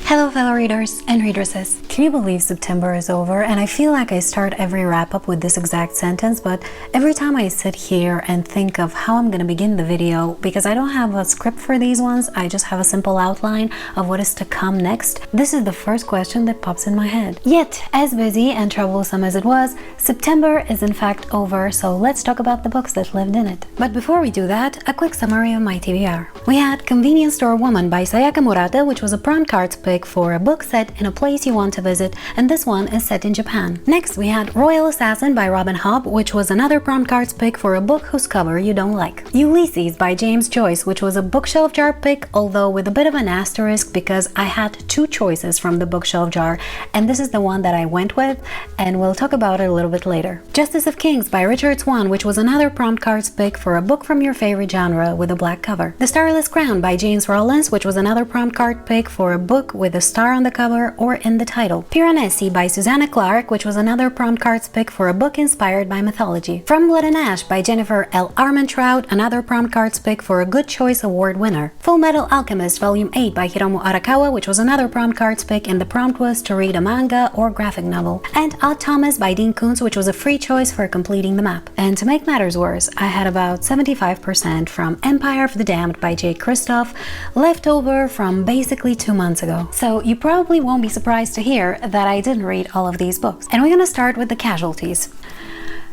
Hello fellow readers and readeresses. Can you believe September is over? And I feel like I start every wrap-up with this exact sentence, but every time I sit here and think of how I'm gonna begin the video, because I don't have a script for these ones, I just have a simple outline of what is to come next, this is the first question that pops in my head. Yet, as busy and troublesome as it was, September is in fact over, so let's talk about the books that lived in it. But before we do that, a quick summary of my TBR. We had Convenience Store Woman by Sayaka Murata, which was a prompt cards pick for a book set in a place you want to visit, and this one is set in Japan. Next, we had Royal Assassin by Robin Hobb, which was another prompt cards pick for a book whose cover you don't like. Ulysses by James Joyce, which was a bookshelf jar pick, although with a bit of an asterisk because I had two choices from the bookshelf jar, and this is the one that I went with, and we'll talk about it a little bit later. Justice of Kings by Richard Swan, which was another prompt cards pick for a book from your favorite genre with a black cover. The Starless Crown by James Rollins, which was another prompt card pick for a book with a star on the cover or in the title. Piranesi by Susana, which was another prompt cards pick for a book inspired by mythology. From Blood and Ash by Jennifer L. Armentrout, another prompt cards pick for a Good Choice Award winner. Fullmetal Alchemist Volume 8 by Hiromu Arakawa, which was another prompt cards pick, and the prompt was to read a manga or graphic novel. And Alchemist by Koontz, which was a free choice for completing the map. And to make matters worse, I had about 75% from Empire of the Damned by Kristoff, left over from basically 2 months ago. So you probably won't be surprised to hear that I didn't read all of these books. And we're gonna start with the casualties.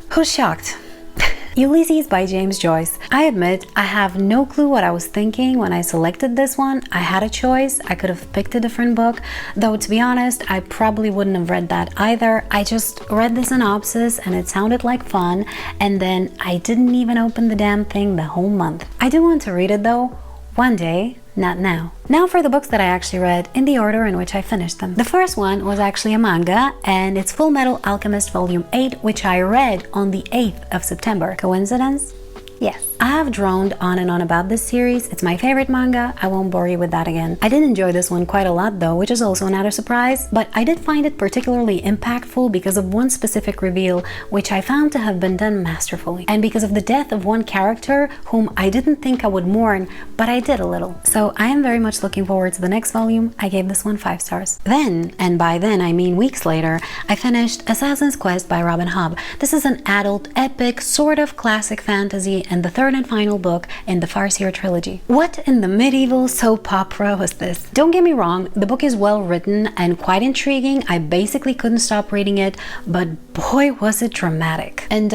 Who's shocked? Ulysses by James Joyce. I admit I have no clue what I was thinking when I selected this one. I had a choice. I could have picked a different book, though to be honest, I probably wouldn't have read that either. I just read the synopsis and it sounded like fun, and then I didn't even open the damn thing the whole month. I do want to read it though, one day. Not now. Now for the books that I actually read in the order in which I finished them. The first one was actually a manga, and it's Fullmetal Alchemist Volume 8, which I read on the 8th of September. Coincidence? Yes. I have droned on and on about this series. It's my favorite manga. I won't bore you with that again. I did enjoy this one quite a lot though, which is also another surprise, but I did find it particularly impactful because of one specific reveal, which I found to have been done masterfully, and because of the death of one character whom I didn't think I would mourn, but I did a little. So I am very much looking forward to the next volume. I gave this one 5 stars. Then, and by then I mean weeks later, I finished Assassin's Quest by Robin Hobb. This is an adult, epic, sort of classic fantasy, and the third and final book in the Farseer trilogy. What in the medieval soap opera was this? Don't get me wrong, the book is well written and quite intriguing. I basically couldn't stop reading it, but boy was it dramatic. And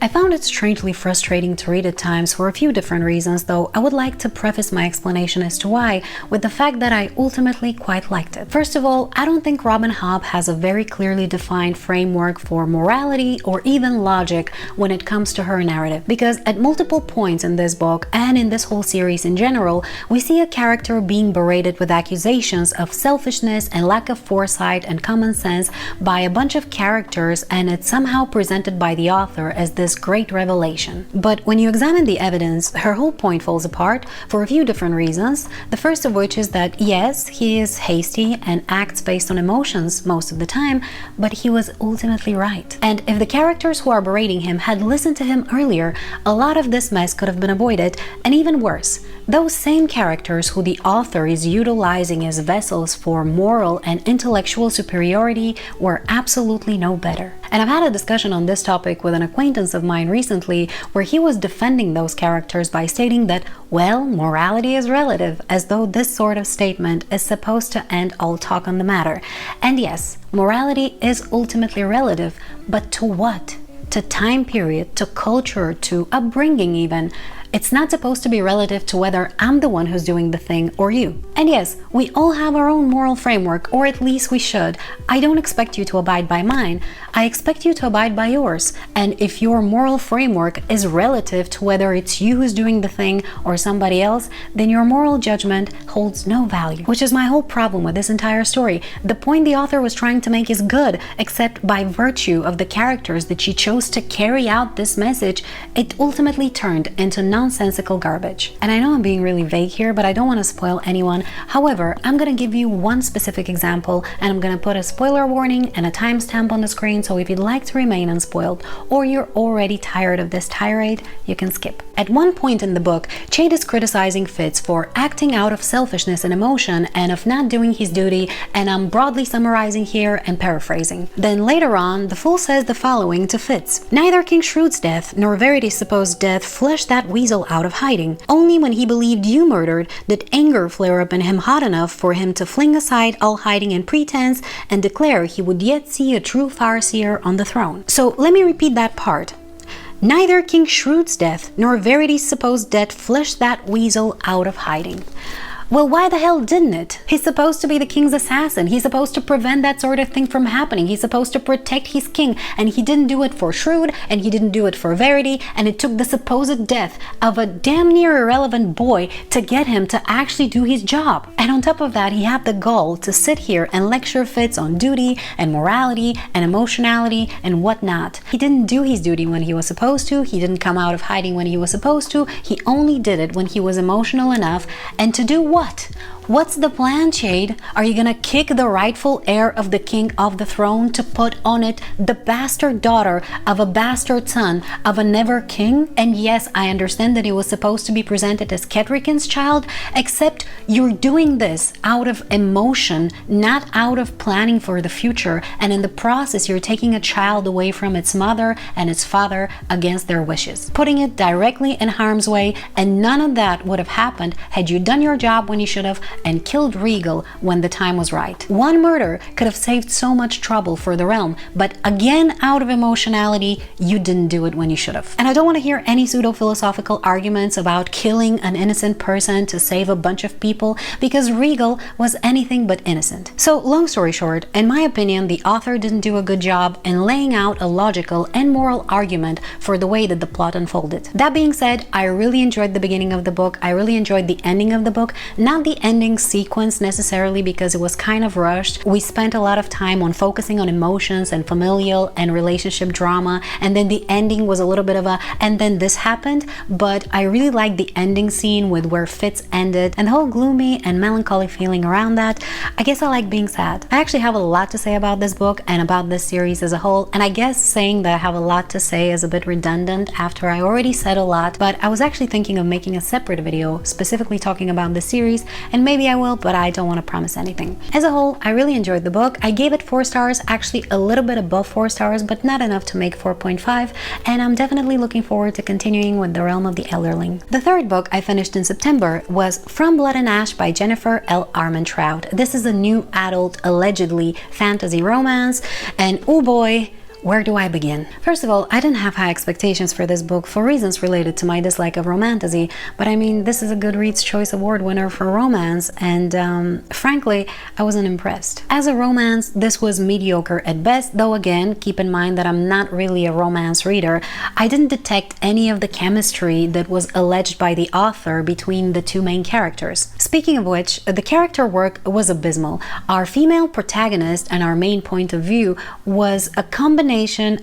I found it strangely frustrating to read at times for a few different reasons, though I would like to preface my explanation as to why with the fact that I ultimately quite liked it. First of all, I don't think Robin Hobb has a very clearly defined framework for morality or even logic when it comes to her narrative, because at multiple points in this book and in this whole series in general, we see a character being berated with accusations of selfishness and lack of foresight and common sense by a bunch of characters, and it's somehow presented by the author as this great revelation. But when you examine the evidence, her whole point falls apart for a few different reasons. The first of which is that yes, he is hasty and acts based on emotions most of the time, but he was ultimately right. And if the characters who are berating him had listened to him earlier, a lot of this mess could have been avoided. And even worse, those same characters who the author is utilizing as vessels for moral and intellectual superiority were absolutely no better. And I've had a discussion on this topic with an acquaintance of mine recently, where he was defending those characters by stating that, well, morality is relative, as though this sort of statement is supposed to end all talk on the matter. And yes, morality is ultimately relative, but to what? To time period, to culture, to upbringing even. It's not supposed to be relative to whether I'm the one who's doing the thing or you. And yes, we all have our own moral framework, or at least we should. I don't expect you to abide by mine. I expect you to abide by yours. And if your moral framework is relative to whether it's you who's doing the thing or somebody else, then your moral judgment holds no value. Which is my whole problem with this entire story. The point the author was trying to make is good, except by virtue of the characters that she chose to carry out this message, it ultimately turned into nonsensical garbage. And I know I'm being really vague here, but I don't want to spoil anyone However, I'm gonna give you one specific example, and I'm gonna put a spoiler warning and a timestamp on the screen, so if you'd like to remain unspoiled or you're already tired of this tirade, you can skip. At one point in the book, Kaede is criticizing Fitz for acting out of selfishness and emotion and of not doing his duty, and I'm broadly summarizing here and paraphrasing. Then later on, the Fool says the following to Fitz: "Neither King Shroud's death nor Verity's supposed death flushed that weasel out of hiding. Only when he believed you murdered did anger flare up in him hot enough for him to fling aside all hiding and pretense and declare he would yet see a true Farseer on the throne." So let me repeat that part. Neither King Shroud's death nor Verity's supposed death flushed that weasel out of hiding. Well, why the hell didn't it? He's supposed to be the king's assassin. He's supposed to prevent that sort of thing from happening. He's supposed to protect his king, and he didn't do it for Shroud, and he didn't do it for Verity, and it took the supposed death of a damn near irrelevant boy to get him to actually do his job. And on top of that, he had the gall to sit here and lecture Fitz on duty and morality and emotionality and whatnot. He didn't do his duty when he was supposed to. He didn't come out of hiding when he was supposed to. He only did it when he was emotional enough. And to do what? What's the plan, Kaede? Are you gonna kick the rightful heir of the king off the throne to put on it the bastard daughter of a bastard son of a never king? And yes, I understand that it was supposed to be presented as Ketrikin's child, except you're doing this out of emotion, not out of planning for the future, and in the process you're taking a child away from its mother and its father against their wishes, putting it directly in harm's way, and none of that would have happened had you done your job when you should have and killed Regal when the time was right. One murder could have saved so much trouble for the realm, but again, out of emotionality, you didn't do it when you should have. And I don't want to hear any pseudo-philosophical arguments about killing an innocent person to save a bunch of people, because Regal was anything but innocent. So long story short, in my opinion, the author didn't do a good job in laying out a logical and moral argument for the way that the plot unfolded. That being said, I really enjoyed the beginning of the book. I really enjoyed the ending of the book, not the ending sequence necessarily, because it was kind of rushed. We spent a lot of time on focusing on emotions and familial and relationship drama, and then the ending was a little bit of a and then this happened. But I really liked the ending scene with where Fitz ended and the whole gloomy and melancholy feeling around that. I guess I like being sad. I actually have a lot to say about this book and about this series as a whole, and I guess saying that I have a lot to say is a bit redundant after I already said a lot, but I was actually thinking of making a separate video specifically talking about the series, and maybe I will, but I don't want to promise anything. As a whole, I really enjoyed the book. I gave it 4 stars, actually a little bit above 4 stars, but not enough to make 4.5, and I'm definitely looking forward to continuing with the Realm of the Elderling. The third book I finished in September was From Blood and Ash by Jennifer L. Armentrout. This is a new adult, allegedly fantasy romance, and oh boy, where do I begin? First of all, I didn't have high expectations for this book for reasons related to my dislike of romantasy, but I mean, this is a Goodreads Choice Award winner for romance, and frankly, I wasn't impressed. As a romance, this was mediocre at best, though again, keep in mind that I'm not really a romance reader. I didn't detect any of the chemistry that was alleged by the author between the two main characters. Speaking of which, the character work was abysmal. Our female protagonist and our main point of view was a combination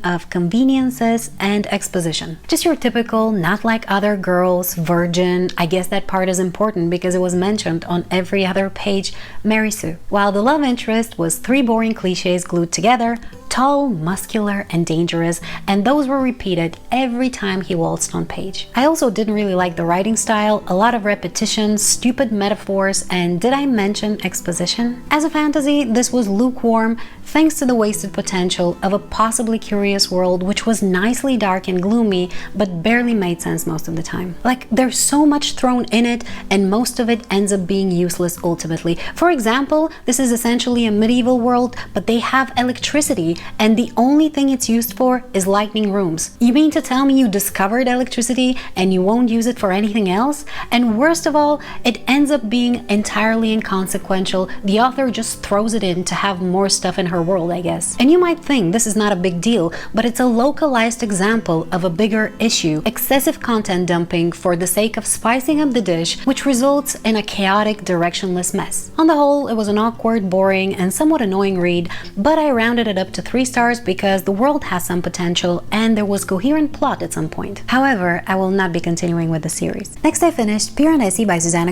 of conveniences and exposition. Just your typical, not like other girls, virgin. I guess that part is important because it was mentioned on every other page, Mary Sue. While the love interest was 3 boring cliches glued together, tall, muscular, and dangerous, and those were repeated every time he waltzed on page. I also didn't really like the writing style, a lot of repetitions, stupid metaphors, and did I mention exposition? As a fantasy, this was lukewarm, thanks to the wasted potential of a possibly curious world which was nicely dark and gloomy, but barely made sense most of the time. Like, there's so much thrown in it, and most of it ends up being useless ultimately. For example, this is essentially a medieval world, but they have electricity, and the only thing it's used for is lighting rooms. You mean to tell me you discovered electricity and you won't use it for anything else? And worst of all, it ends up being entirely inconsequential. The author just throws it in to have more stuff in her world, I guess. And you might think this is not a big deal, but it's a localized example of a bigger issue: excessive content dumping for the sake of spicing up the dish, which results in a chaotic, directionless mess. On the whole, it was an awkward, boring, and somewhat annoying read, but I rounded it up to 3 stars because the world has some potential and there was coherent plot at some point. However, I will not be continuing with the series. Next I finished Piranesi by Susana.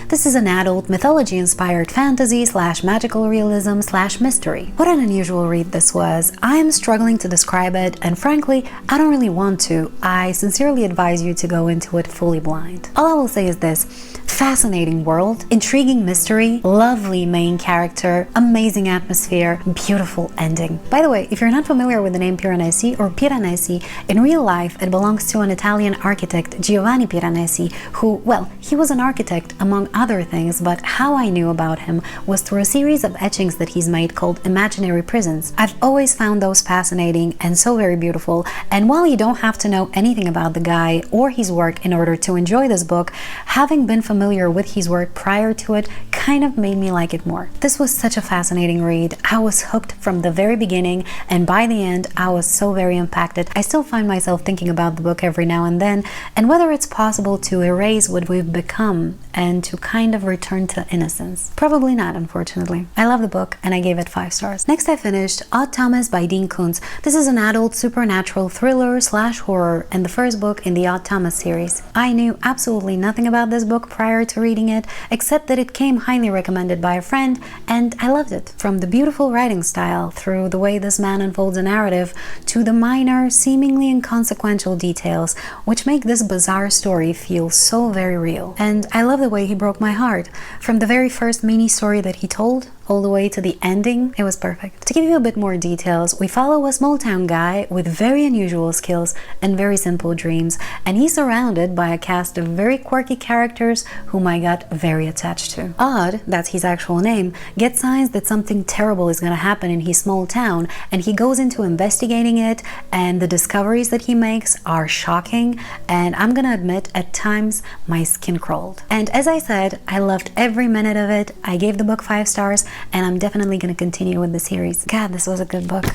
This is an adult mythology-inspired fantasy / magical realism / mystery. What an unusual read this was. I am struggling to describe it, and frankly, I don't really want to. I sincerely advise you to go into it fully blind. All I will say is this: fascinating world, intriguing mystery, lovely main character, amazing atmosphere, beautiful ending. By the way, if you're not familiar with the name Piranesi or Piranesi, in real life it belongs to an Italian architect, Giovanni Piranesi, who, well, he was an architect among other things, but how I knew about him was through a series of etchings that he's made called Imaginary Prisons. I've always found those fascinating and so very beautiful, and while you don't have to know anything about the guy or his work in order to enjoy this book, having been familiar with his work prior to it kind of made me like it more. This was such a fascinating read. I was hooked from the very beginning, and by the end I was so very impacted. I still find myself thinking about the book every now and then, and whether it's possible to erase what we've become and to kind of return to innocence. Probably not, unfortunately. I love the book and I gave it 5 stars. Next I finished Alchemist by Koontz. This is an adult supernatural thriller / horror and the first book in the Alchemist series. I knew absolutely nothing about this book prior to reading it, except that it came highly recommended by a friend, and I loved it. From the beautiful writing style, through the way this man unfolds a narrative, to the minor, seemingly inconsequential details, which make this bizarre story feel so very real. And I love the way he broke my heart. From the very first mini story that he told, all the way to the ending, it was perfect. To give you a bit more details, we follow a small town guy with very unusual skills and very simple dreams, and he's surrounded by a cast of very quirky characters whom I got very attached to. Odd, that's his actual name, gets signs that something terrible is gonna happen in his small town, and he goes into investigating it, and the discoveries that he makes are shocking, and I'm gonna admit, at times, my skin crawled. And as I said, I loved every minute of it. I gave the book 5 stars, and I'm definitely going to continue with the series. God, this was a good book.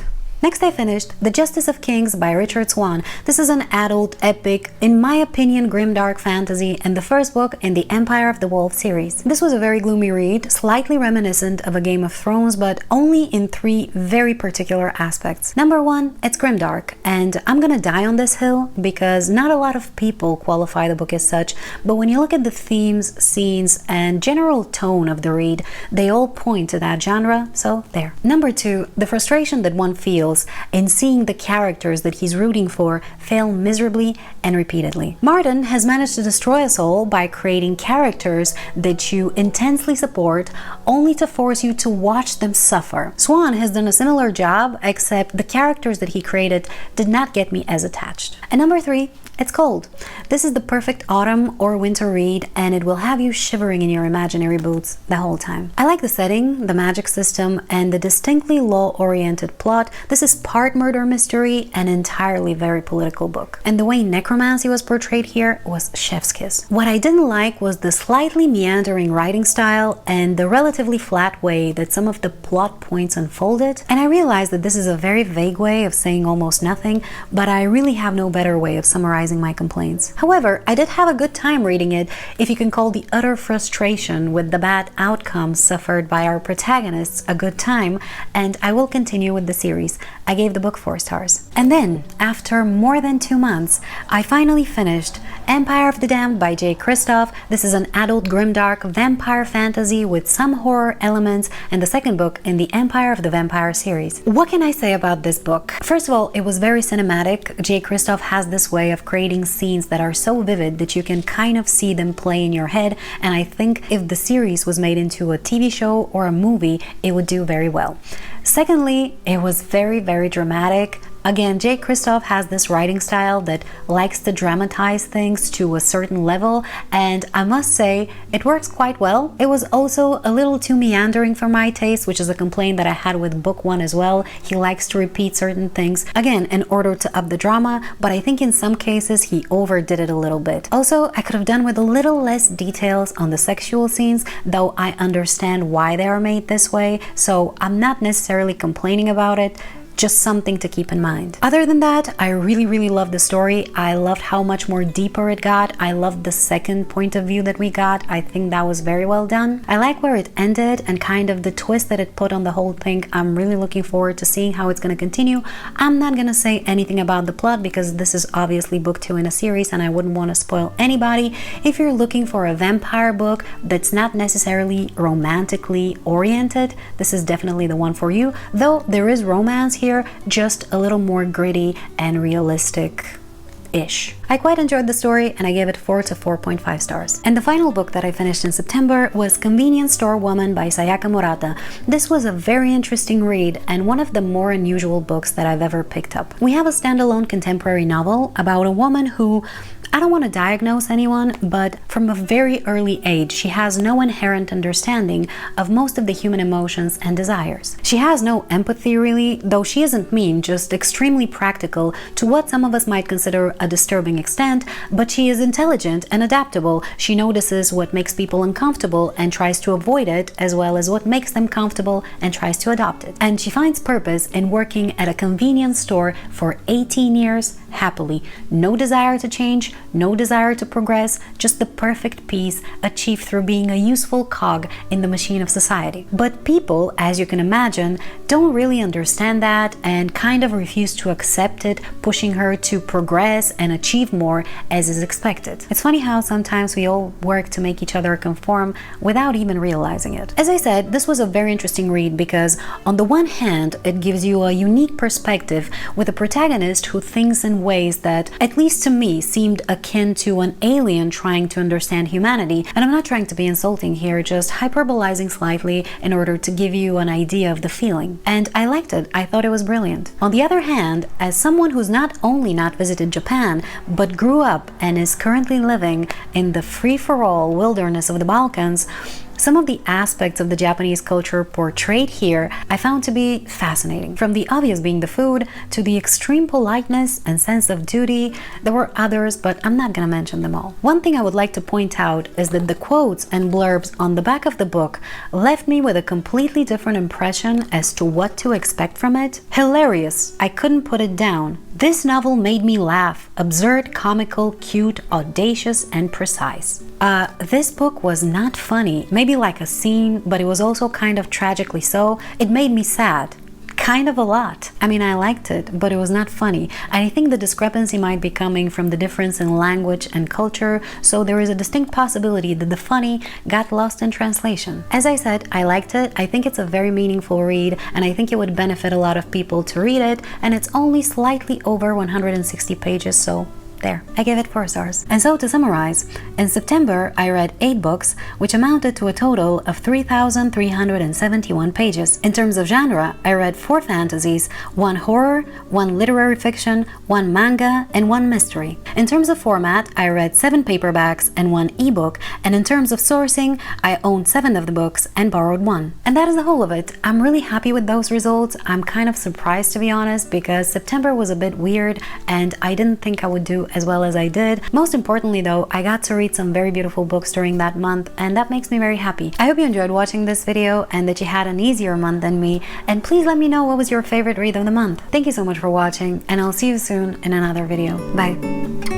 Next I finished The Justice of Kings by Richard Swan. This is an adult, epic, in my opinion, grimdark fantasy and the first book in the Empire of the Wolf series. This was a very gloomy read, slightly reminiscent of a Game of Thrones, but only in 3 very particular aspects. Number 1, it's grimdark, and I'm gonna die on this hill because not a lot of people qualify the book as such, but when you look at the themes, scenes, and general tone of the read, they all point to that genre, so there. Number 2, the frustration that one feels in seeing the characters that he's rooting for fail miserably and repeatedly. Martin has managed to destroy us all by creating characters that you intensely support only to force you to watch them suffer. Swan has done a similar job, except the characters that he created did not get me as attached. And number 3, it's cold. This is the perfect autumn or winter read, and it will have you shivering in your imaginary boots the whole time. I like the setting, the magic system, and the distinctly law-oriented plot. This is part murder mystery and entirely very political book. And the way necromancy was portrayed here was chef's kiss. What I didn't like was the slightly meandering writing style and the relatively flat way that some of the plot points unfolded. And I realized that this is a very vague way of saying almost nothing, but I really have no better way of summarizing my complaints. However, I did have a good time reading it, if you can call the utter frustration with the bad outcomes suffered by our protagonists a good time, and I will continue with the series. I gave the book 4 stars. And then, after more than 2 months, I finally finished Empire of the Damned by Kristoff. This is an adult grimdark vampire fantasy with some horror elements, and the second book in the Empire of the Vampire series. What can I say about this book? First of all, it was very cinematic. Kristoff has this way of creating scenes that are so vivid that you can kind of see them play in your head, and I think if the series was made into a TV show or a movie, it would do very well. Secondly, it was very, very dramatic. Again, Kristoff has this writing style that likes to dramatize things to a certain level, and I must say, it works quite well. It was also a little too meandering for my taste, which is a complaint that I had with book 1 as well. He likes to repeat certain things, again, in order to up the drama, but I think in some cases he overdid it a little bit. Also, I could have done with a little less details on the sexual scenes, though I understand why they are made this way, so I'm not necessarily complaining about it. Just something to keep in mind. Other than that, I really loved the story. I loved how much more deeper it got. I loved the second point of view that we got. I think that was very well done. I like where it ended and kind of the twist that it put on the whole thing. I'm really looking forward to seeing how it's going to continue. I'm not going to say anything about the plot because this is obviously book 2 in a series and I wouldn't want to spoil anybody. If you're looking for a vampire book that's not necessarily romantically oriented, this is definitely the one for you. Though there is romance here, just a little more gritty and realistic-ish. I quite enjoyed the story and I gave it 4 to 4.5 stars. And the final book that I finished in September was Convenience Store Woman by Sayaka Murata. This was a very interesting read and one of the more unusual books that I've ever picked up. We have a standalone contemporary novel about a woman who, I don't want to diagnose anyone, but from a very early age, she has no inherent understanding of most of the human emotions and desires. She has no empathy really, though she isn't mean, just extremely practical to what some of us might consider a disturbing extent, but she is intelligent and adaptable. She notices what makes people uncomfortable and tries to avoid it, as well as what makes them comfortable and tries to adopt it. And she finds purpose in working at a convenience store for 18 years happily. No desire to change, no desire to progress, just the perfect peace achieved through being a useful cog in the machine of society. But people, as you can imagine, don't really understand that and kind of refuse to accept it, pushing her to progress and achieve more as is expected. It's funny how sometimes we all work to make each other conform without even realizing it. As I said, this was a very interesting read because on the one hand, it gives you a unique perspective with a protagonist who thinks in ways that, at least to me, seemed akin to an alien trying to understand humanity. And I'm not trying to be insulting here, just hyperbolizing slightly in order to give you an idea of the feeling. And I liked it. I thought it was brilliant. On the other hand, as someone who's not only not visited Japan, but grew up and is currently living in the free-for-all wilderness of the Balkans, some of the aspects of the Japanese culture portrayed here I found to be fascinating. From the obvious being the food, to the extreme politeness and sense of duty, there were others, but I'm not gonna mention them all. One thing I would like to point out is that the quotes and blurbs on the back of the book left me with a completely different impression as to what to expect from it. Hilarious. I couldn't put it down. This novel made me laugh. Absurd, comical, cute, audacious, and precise. This book was not funny. Maybe like a scene, but it was also kind of tragically so. It made me sad. Kind of a lot. I mean, I liked it, but it was not funny. I think the discrepancy might be coming from the difference in language and culture, so there is a distinct possibility that the funny got lost in translation. As I said, I liked it. I think it's a very meaningful read, and I think it would benefit a lot of people to read it, and it's only slightly over 160 pages, so there, I gave it 4 stars. And so to summarize, in September I read 8 books, which amounted to a total of 3,371 pages. In terms of genre, I read 4 fantasies, 1 horror, 1 literary fiction, 1 manga, and 1 mystery. In terms of format, I read 7 paperbacks and 1 ebook, and in terms of sourcing, I owned 7 of the books and borrowed 1. And that is the whole of it. I'm really happy with those results. I'm kind of surprised, to be honest, because September was a bit weird and I didn't think I would do as well as I did. Most importantly though, I got to read some very beautiful books during that month, and that makes me very happy. I hope you enjoyed watching this video and that you had an easier month than me, and please let me know what was your favorite read of the month. Thank you so much for watching, and I'll see you soon in another video. Bye!